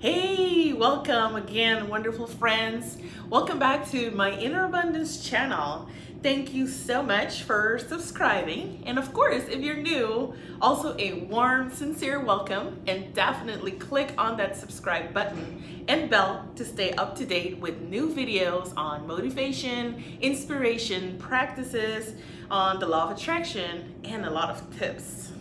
Hey, welcome again, wonderful friends. Welcome back to my Inner Abundance channel. Thank you so much for subscribing. And of course, if you're new, also a warm, sincere welcome, and definitely click on that subscribe button and bell to stay up to date with new videos on motivation, inspiration, practices, on the law of attraction, and a lot of tips.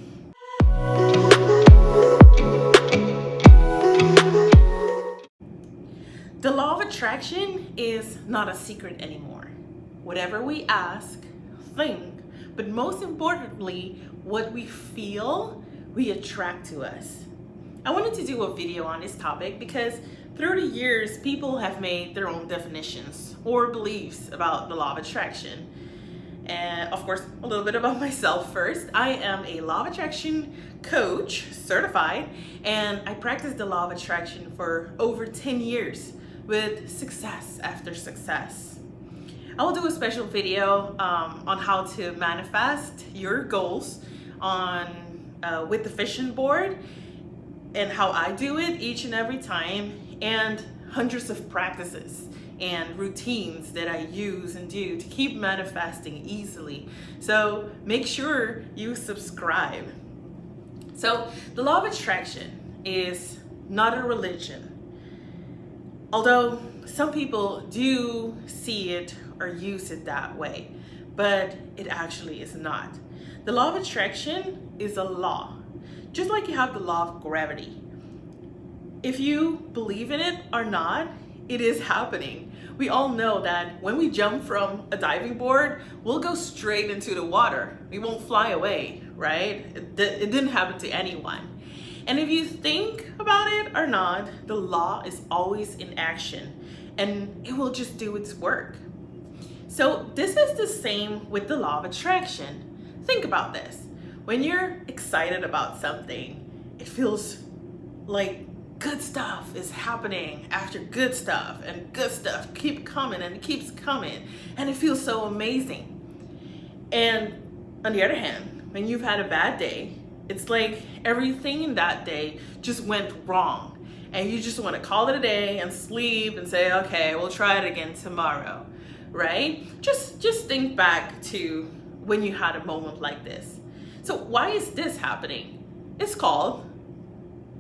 The law of attraction is not a secret anymore. Whatever we ask, think, but most importantly, what we feel, we attract to us. I wanted to do a video on this topic because through the years, people have made their own definitions or beliefs about the law of attraction. And of course, a little bit about myself first. I am a law of attraction coach, certified, and I practiced the law of attraction for over 10 years. With success after success. I will do a special video on how to manifest your goals with the vision board and how I do it each and every time, and hundreds of practices and routines that I use and do to keep manifesting easily. So make sure you subscribe. So the law of attraction is not a religion. Although some people do see it or use it that way, but it actually is not. The law of attraction is a law, just like you have the law of gravity. If you believe in it or not, it is happening. We all know that when we jump from a diving board, we'll go straight into the water. We won't fly away, right? It didn't happen to anyone. And if you think about it or not, the law is always in action and it will just do its work. So this is the same with the law of attraction. Think about this. When you're excited about something, it feels like good stuff is happening after good stuff, and good stuff keep coming and it keeps coming, and it feels so amazing. And on the other hand, when you've had a bad day, it's like everything in that day just went wrong, and you just want to call it a day and sleep and say, okay, we'll try it again tomorrow, right? Just think back to when you had a moment like this. So why is this happening? It's called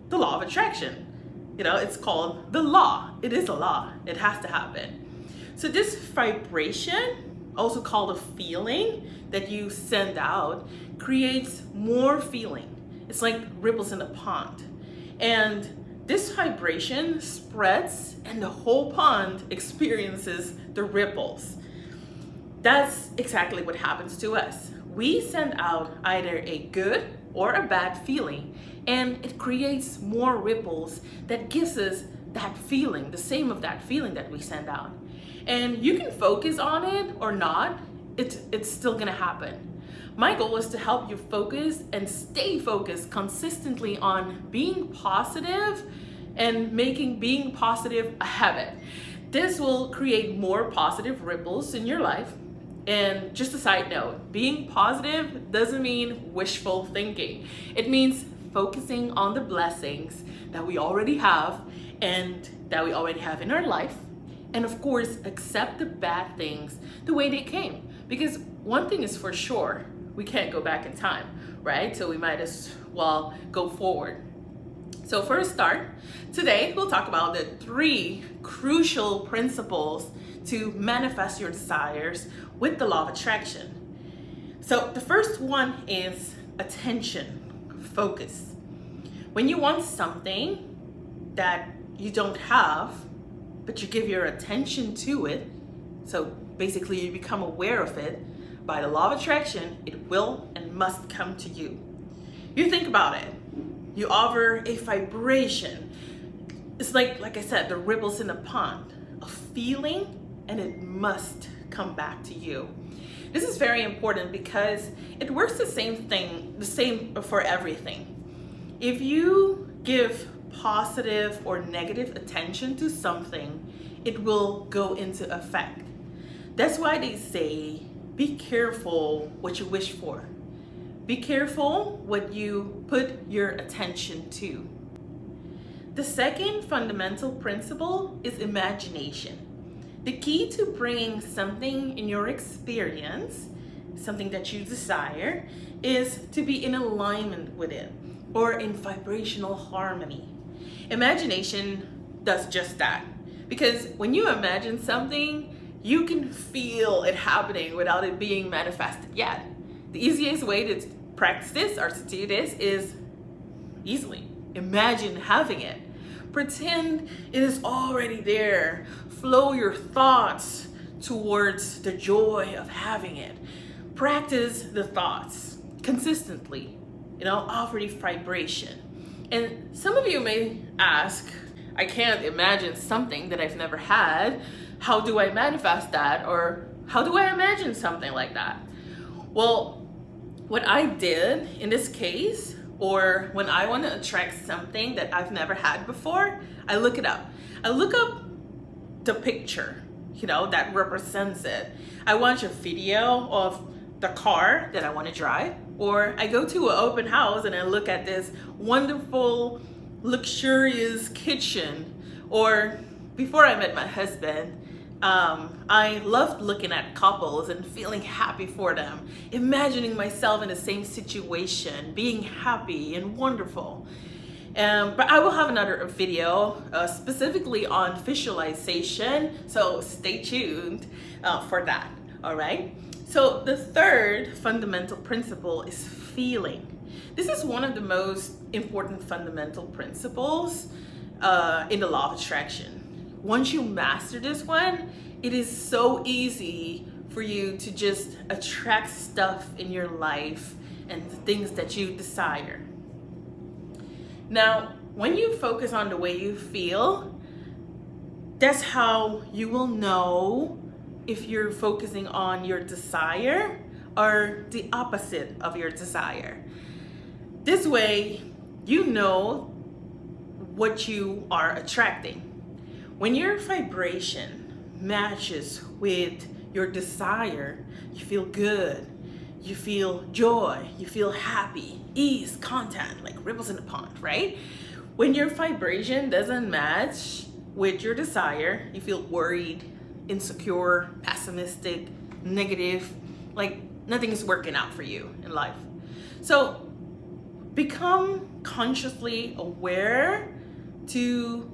the law of attraction. It's called the law. It is a law. It has to happen. So this vibration, also called a feeling that you send out, creates more feeling. It's like ripples in a pond. And this vibration spreads and the whole pond experiences the ripples. That's exactly what happens to us. We send out either a good or a bad feeling, and it creates more ripples that gives us that feeling, the same of that feeling that we send out. And you can focus on it or not, it's still gonna happen. My goal is to help you focus and stay focused consistently on being positive and making being positive a habit. This will create more positive ripples in your life. And just a side note, being positive doesn't mean wishful thinking. It means focusing on the blessings that we already have and that we already have in our life. And of course, accept the bad things the way they came. Because one thing is for sure, we can't go back in time, right? So we might as well go forward. So for a start, today we'll talk about the 3 crucial principles to manifest your desires with the law of attraction. So the first one is attention, focus. When you want something that you don't have, but you give your attention to it, so basically you become aware of it, by the law of attraction, it will and must come to you. You think about it. You offer a vibration. It's like I said, the ripples in a pond, a feeling, and it must come back to you. This is very important because it works the same for everything. If you give positive or negative attention to something, it will go into effect. That's why they say, be careful what you wish for. Be careful what you put your attention to. The second fundamental principle is imagination. The key to bringing something in your experience, something that you desire, is to be in alignment with it or in vibrational harmony. Imagination does just that, because when you imagine something, you can feel it happening without it being manifested yet. The easiest way to practice this or to do this is easily imagine having it. Pretend it is already there. Flow your thoughts towards the joy of having it. Practice the thoughts consistently, offer the vibration. And some of you may ask, I can't imagine something that I've never had. How do I manifest that? Or how do I imagine something like that? Well, what I did in this case, or when I want to attract something that I've never had before, I look it up. I look up the picture, that represents it. I watch a video of the car that I want to drive, or I go to an open house and I look at this wonderful, luxurious kitchen. Or before I met my husband, I loved looking at couples and feeling happy for them, imagining myself in the same situation, being happy and wonderful. But I will have another video specifically on visualization, so stay tuned for that, all right? So the third fundamental principle is feeling. This is one of the most important fundamental principles in the law of attraction. Once you master this one, it is so easy for you to just attract stuff in your life and the things that you desire. Now, when you focus on the way you feel, that's how you will know if you're focusing on your desire or the opposite of your desire. This way, you know what you are attracting. When your vibration matches with your desire, you feel good, you feel joy, you feel happy, ease, content, like ripples in a pond, right? When your vibration doesn't match with your desire, you feel worried, insecure, pessimistic, negative, like nothing is working out for you in life. So become consciously aware to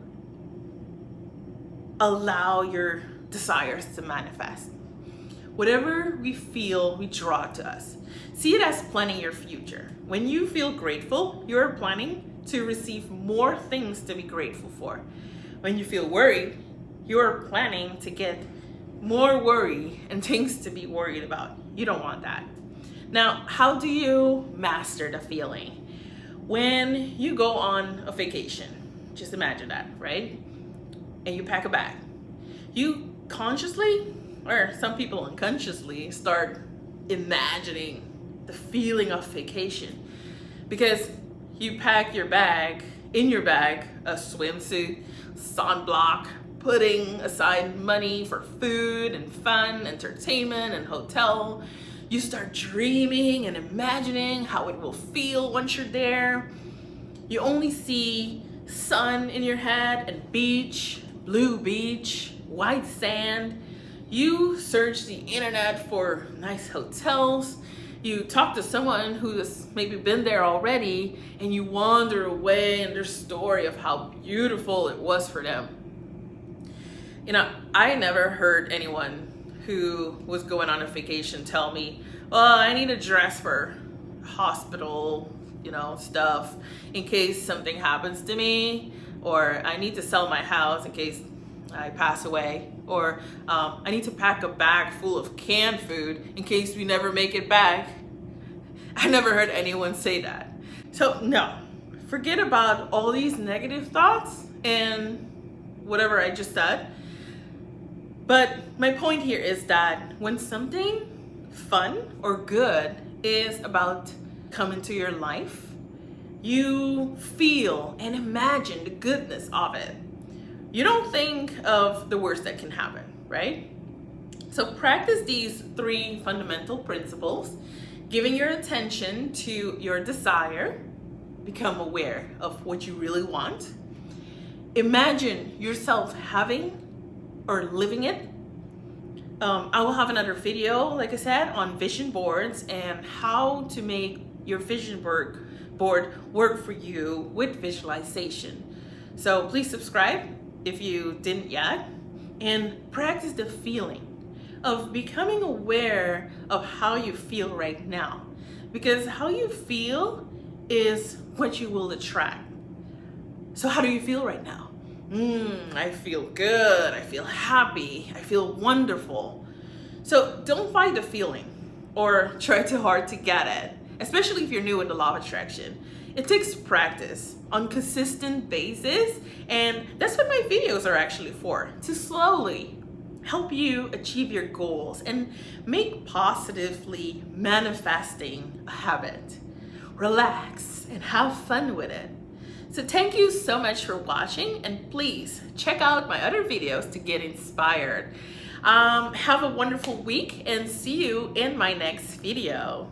allow your desires to manifest. Whatever we feel, we draw to us. See it as planning your future. When you feel grateful, you're planning to receive more things to be grateful for. When you feel worried, you're planning to get more worry and things to be worried about. You don't want that. Now, how do you master the feeling? When you go on a vacation, just imagine that, right? And you pack a bag. You consciously, or some people unconsciously, start imagining the feeling of vacation, because you pack your bag, in your bag, a swimsuit, sunblock, putting aside money for food and fun, entertainment and hotel. You start dreaming and imagining how it will feel once you're there. You only see sun in your head and beach, blue beach, white sand. You search the internet for nice hotels. You talk to someone who has maybe been there already, and you wander away in their story of how beautiful it was for them. I never heard anyone who was going on a vacation tell me, oh, I need a dress for hospital, stuff in case something happens to me, or I need to sell my house in case I pass away, or I need to pack a bag full of canned food in case we never make it back. I never heard anyone say that. So no, forget about all these negative thoughts and whatever I just said. But my point here is that when something fun or good is about coming to your life, you feel and imagine the goodness of it. You don't think of the worst that can happen, right? So practice these 3 fundamental principles, giving your attention to your desire, become aware of what you really want, imagine yourself having or living it. I will have another video, like I said, on vision boards and how to make your vision board work for you with visualization. So please subscribe if you didn't yet, and practice the feeling of becoming aware of how you feel right now, because how you feel is what you will attract. So how do you feel right now? I feel good, I feel happy, I feel wonderful. So don't fight the feeling or try too hard to get it, especially if you're new in the law of attraction. It takes practice on consistent basis, and that's what my videos are actually for, to slowly help you achieve your goals and make positively manifesting a habit. Relax and have fun with it. So thank you so much for watching, and please check out my other videos to get inspired. Have a wonderful week and see you in my next video.